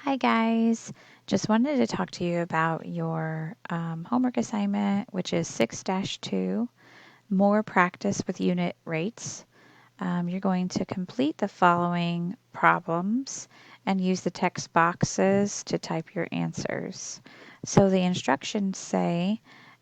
Hi guys, just wanted to talk to you about your homework assignment, which is 6-2, more practice with unit rates. You're going to complete the following problems and use the text boxes to type your answers. So the instructions say,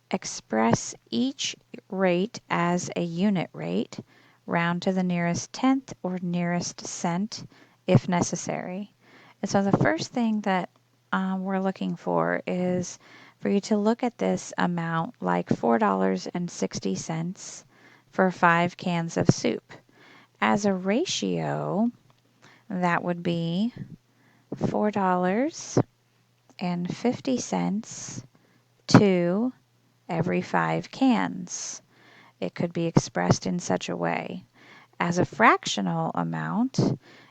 express each rate as a unit rate, round to the nearest tenth or nearest cent if necessary. And so the first thing that we're looking for is for you to look at this amount like $4.60 for 5 cans of soup. As a ratio, that would be $4.50 to every 5 cans. It could be expressed in such a way. As a fractional amount,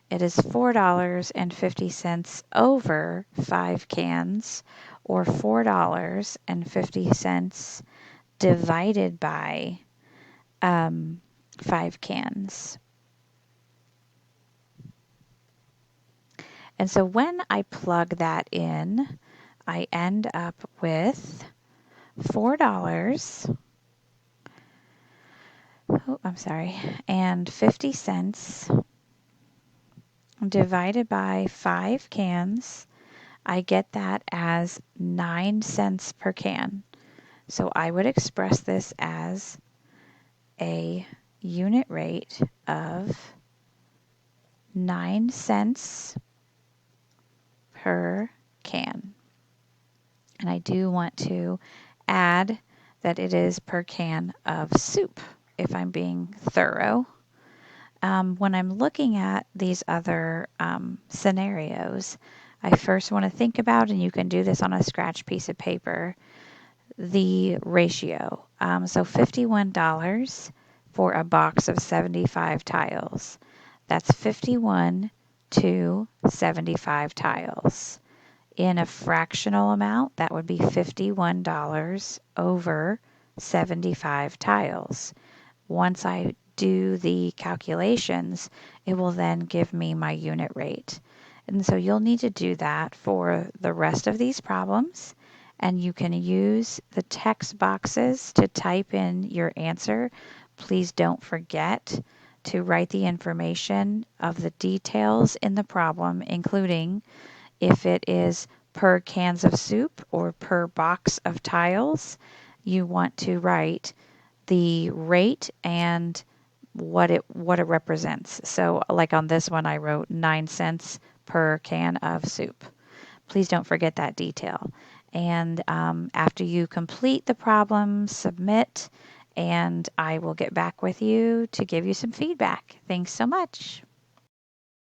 it is $4.50 over 5 cans, or $4.50 divided by 5 cans. And so when I plug that in, I end up with $4. And 50 cents divided by 5 cans. I get that as 9 cents per can. So I would express this as a unit rate of 9 cents per can. And I do want to add that it is per can of soup, if I'm being thorough. When I'm looking at these other scenarios, I first want to think about, and you can do this on a scratch piece of paper, the ratio. So $51 for a box of 75 tiles. That's 51 to 75 tiles. In a fractional amount, that would be $51 over 75 tiles. Once I do the calculations, it will then give me my unit rate. And so you'll need to do that for the rest of these problems. And you can use the text boxes to type in your answer. Please don't forget to write the information of the details in the problem, including if it is per cans of soup or per box of tiles. You want to write the rate and what it represents. So like on this one I wrote 9 cents per can of soup. Please don't forget that detail. And after you complete the problem, submit, and I will get back with you to give you some feedback. Thanks so much.